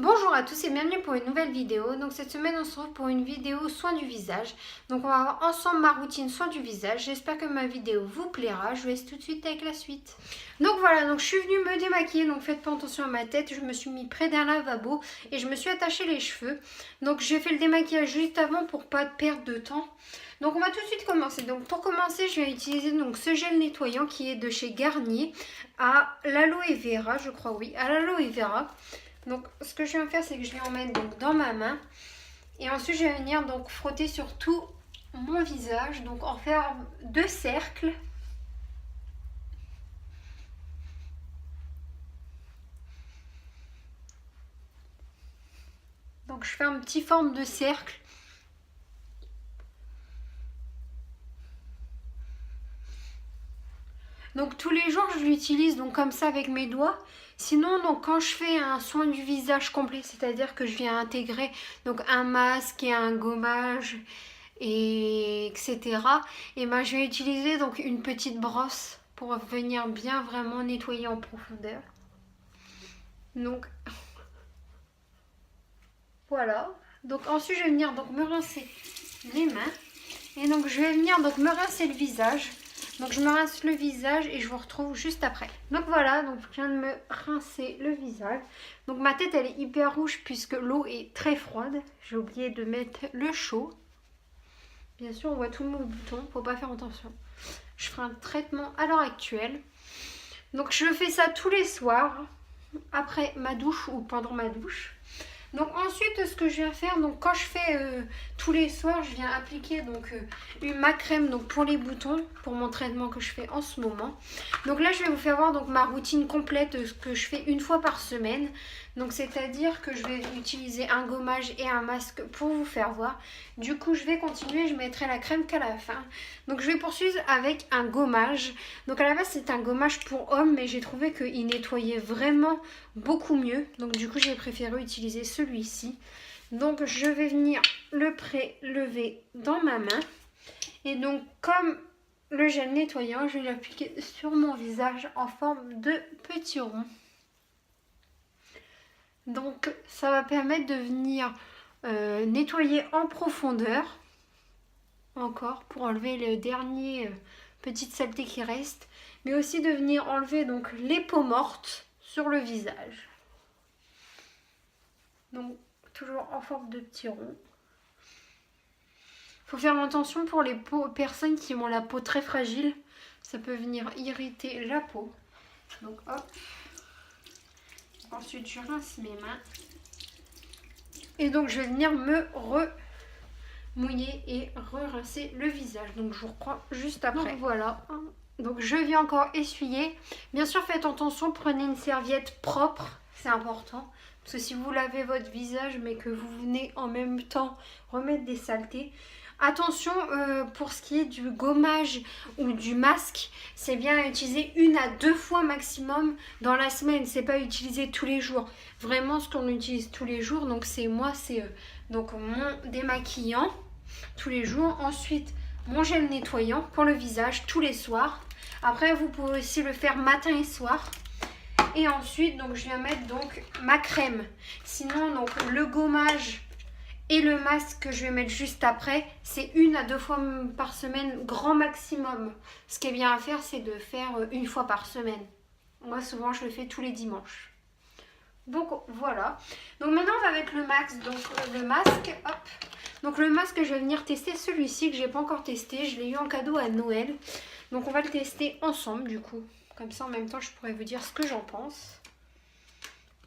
Bonjour à tous et bienvenue pour une nouvelle vidéo. Donc cette semaine on se retrouve pour une vidéo soin du visage. Donc on va voir ensemble ma routine soin du visage. J'espère que ma vidéo vous plaira. Je vous laisse tout de suite avec la suite. Donc voilà, donc je suis venue me démaquiller. Donc faites pas attention à ma tête. Je me suis mis près d'un lavabo et je me suis attaché les cheveux. Donc j'ai fait le démaquillage juste avant pour pas perdre de temps. Donc on va tout de suite commencer. Donc pour commencer, je vais utiliser donc ce gel nettoyant qui est de chez Garnier à l'aloe vera, je crois, oui, à l'aloe vera. Donc ce que je vais faire, c'est que je vais en mettre donc dans ma main et ensuite je vais venir donc frotter sur tout mon visage, donc en faire 2 cercles. Donc je fais un petit forme de cercle. Donc tous les jours je l'utilise donc comme ça avec mes doigts. Sinon donc quand je fais un soin du visage complet, c'est-à-dire que je viens intégrer donc un masque et un gommage et etc. Et ben je vais utiliser donc une petite brosse pour venir bien vraiment nettoyer en profondeur. Donc voilà. Donc ensuite je vais venir donc me rincer les mains et donc je vais venir donc me rincer le visage. Donc je me rince le visage et je vous retrouve juste après. Donc voilà, donc je viens de me rincer le visage. Donc ma tête elle est hyper rouge puisque l'eau est très froide. J'ai oublié de mettre le chaud. Bien sûr on voit tout mon bouton, faut pas faire attention. Je ferai un traitement à l'heure actuelle. Donc je fais ça tous les soirs, après ma douche ou pendant ma douche. Donc ensuite ce que je viens faire, donc quand je fais tous les soirs, je viens appliquer donc ma crème donc pour les boutons, pour mon traitement que je fais en ce moment. Donc là je vais vous faire voir donc ma routine complète, ce que je fais une fois par semaine. Donc c'est-à-dire que je vais utiliser un gommage et un masque pour vous faire voir. Du coup je vais continuer, je mettrai la crème qu'à la fin. Donc je vais poursuivre avec un gommage. Donc à la base c'est un gommage pour homme, mais j'ai trouvé qu'il nettoyait vraiment beaucoup mieux. Donc du coup j'ai préféré utiliser celui-ci. Donc je vais venir le prélever dans ma main. Et donc comme le gel nettoyant, je vais l'appliquer sur mon visage en forme de petit rond. Donc ça va permettre de venir nettoyer en profondeur encore pour enlever les dernières petites saletés qui restent, mais aussi de venir enlever donc les peaux mortes sur le visage. Donc toujours en forme de petit rond. Il faut faire attention pour les personnes qui ont la peau très fragile, ça peut venir irriter la peau. Donc hop. Ensuite je rince mes mains. Et donc je vais venir me mouiller et re-rincer le visage. Donc je vous reprends juste après. Donc voilà. Donc je viens encore essuyer. Bien sûr faites attention, prenez une serviette propre, c'est important. Parce que si vous lavez votre visage mais que vous venez en même temps remettre des saletés, attention pour ce qui est du gommage ou du masque, c'est bien à utiliser 1 à 2 fois maximum dans la semaine. C'est pas utiliser tous les jours. Vraiment ce qu'on utilise tous les jours, donc c'est donc mon démaquillant tous les jours. Ensuite mon gel nettoyant pour le visage tous les soirs. Après vous pouvez aussi le faire matin et soir. Et ensuite donc je viens mettre donc ma crème. Sinon donc le gommage et le masque que je vais mettre juste après, c'est 1 à 2 fois par semaine grand maximum. Ce qui est bien à faire, c'est de faire 1 fois par semaine. Moi souvent je le fais tous les dimanches. Donc voilà. Donc maintenant on va mettre le masque. Donc le masque, hop. Donc le masque, je vais venir tester celui-ci que j'ai pas encore testé. Je l'ai eu en cadeau à Noël. Donc on va le tester ensemble du coup. Comme ça en même temps je pourrais vous dire ce que j'en pense.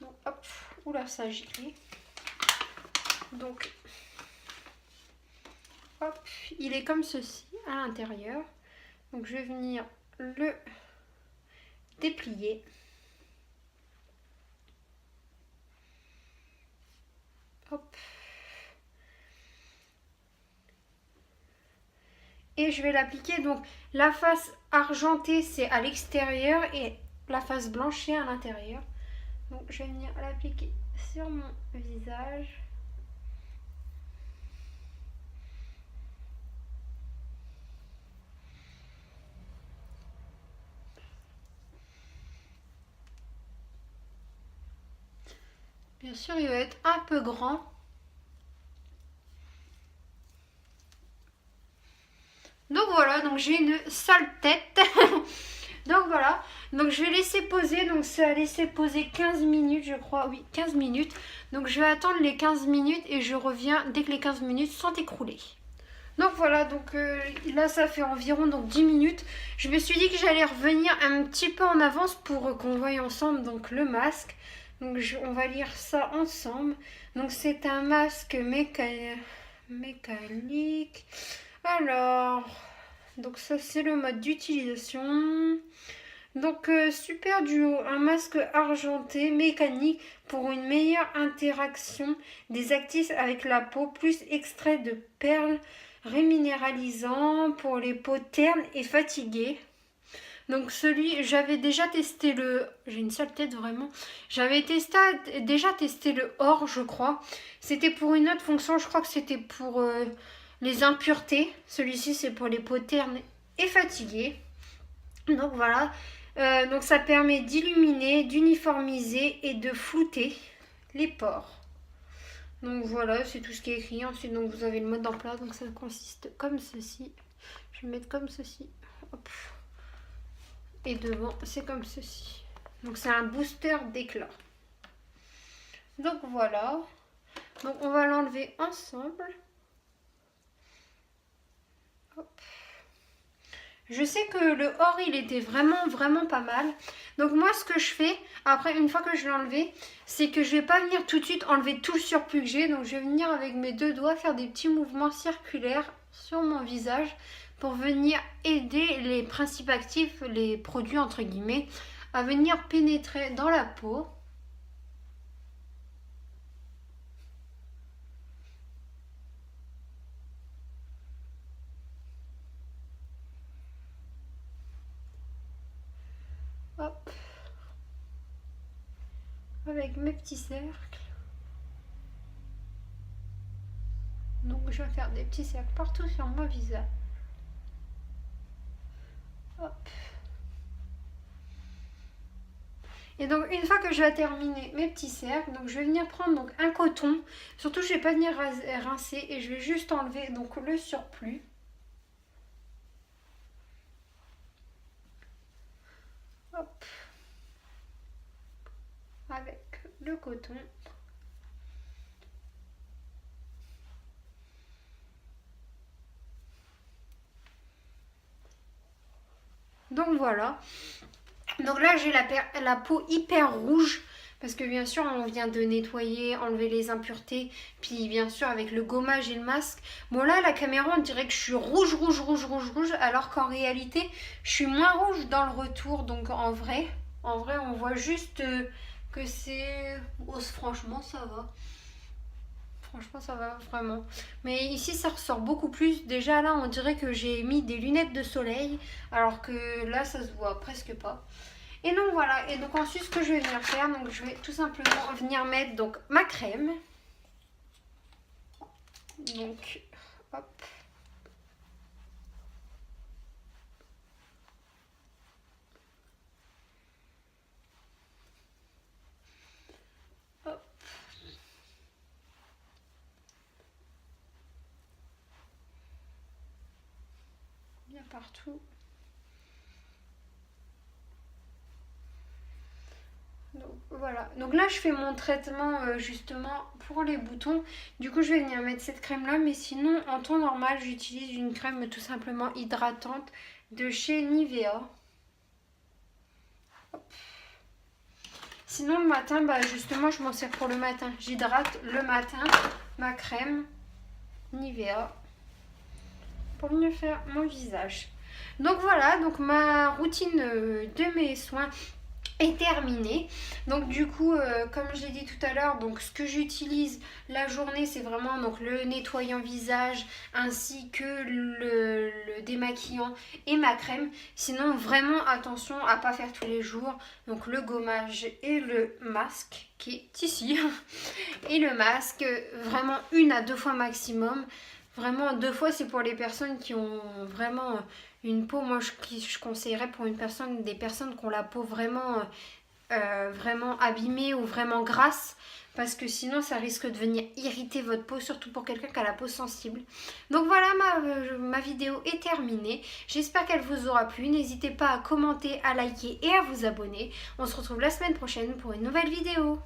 Donc hop. Oula ça a giclé. Donc hop. Il est comme ceci à l'intérieur. Donc je vais venir le déplier. Hop. Et je vais l'appliquer, donc la face argentée c'est à l'extérieur et la face blanchie à l'intérieur. Donc je vais venir l'appliquer sur mon visage. Bien sûr, il va être un peu grand. Donc voilà, donc j'ai une sale tête. Donc voilà, donc je vais laisser poser, donc ça a laissé poser 15 minutes je crois, oui 15 minutes. Donc je vais attendre les 15 minutes et je reviens dès que les 15 minutes sont écroulées. Donc voilà, donc là ça fait environ donc 10 minutes. Je me suis dit que j'allais revenir un petit peu en avance pour qu'on voie ensemble donc le masque. Donc on va lire ça ensemble. Donc c'est un masque mécanique. Alors, donc ça c'est le mode d'utilisation. Donc Super Duo, un masque argenté mécanique pour une meilleure interaction des actifs avec la peau, plus extrait de perles reminéralisant pour les peaux ternes et fatiguées. Donc j'avais déjà testé j'ai une sale tête vraiment. J'avais déjà testé le or, je crois. C'était pour une autre fonction, je crois que c'était pour les impuretés. Celui-ci c'est pour les peaux ternes et fatiguées. Donc voilà. Donc ça permet d'illuminer, d'uniformiser et de flouter les pores. Donc voilà, c'est tout ce qui est écrit. Ensuite, donc vous avez le mode d'emploi. Donc ça consiste comme ceci. Je vais mettre comme ceci. Hop. Et devant, c'est comme ceci. Donc c'est un booster d'éclat. Donc voilà. Donc on va l'enlever ensemble. Hop. Je sais que le or il était vraiment pas mal. Donc moi ce que je fais, après une fois que je l'ai enlevé, c'est que je vais pas venir tout de suite enlever tout le surplus que j'ai. Donc je vais venir avec mes deux doigts faire des petits mouvements circulaires sur mon visage pour venir aider les principes actifs, les produits entre guillemets, à venir pénétrer dans la peau. Hop. Avec mes petits cercles. Donc je vais faire des petits cercles partout sur mon visage. Hop. Et donc une fois que je vais terminer mes petits cercles, donc je vais venir prendre donc un coton. Surtout je vais pas venir rincer et je vais juste enlever donc le surplus. Hop. Avec le coton. Donc voilà. Donc là j'ai la peau hyper rouge. Parce que bien sûr on vient de nettoyer, enlever les impuretés. Puis bien sûr avec le gommage et le masque. Bon là la caméra on dirait que je suis rouge. Alors qu'en réalité je suis moins rouge dans le retour. Donc en vrai on voit juste que c'est... Oh, franchement ça va. Franchement ça va vraiment. Mais ici ça ressort beaucoup plus. Déjà là on dirait que j'ai mis des lunettes de soleil. Alors que là ça se voit presque pas. Et donc voilà, et donc ensuite ce que je vais venir faire, donc je vais tout simplement venir mettre donc ma crème. Donc hop. Hop. Bien partout. Donc voilà, donc là je fais mon traitement justement pour les boutons. Du coup je vais venir mettre cette crème là, mais sinon en temps normal j'utilise une crème tout simplement hydratante de chez Nivea. Hop. Sinon le matin, bah justement je m'en sers pour le matin. J'hydrate le matin ma crème Nivea pour venir faire mon visage. Donc voilà, donc ma routine de mes soins est terminée. Donc du coup comme je l'ai dit tout à l'heure, donc ce que j'utilise la journée c'est vraiment donc le nettoyant visage ainsi que le démaquillant et ma crème. Sinon vraiment attention à pas faire tous les jours. Donc le gommage et le masque qui est ici et le masque vraiment 1 à 2 fois maximum. Vraiment 2 fois c'est pour les personnes qui ont vraiment une peau, moi je conseillerais pour des personnes qui ont la peau vraiment vraiment abîmée ou vraiment grasse. Parce que sinon ça risque de venir irriter votre peau, surtout pour quelqu'un qui a la peau sensible. Donc voilà, ma vidéo est terminée. J'espère qu'elle vous aura plu. N'hésitez pas à commenter, à liker et à vous abonner. On se retrouve la semaine prochaine pour une nouvelle vidéo.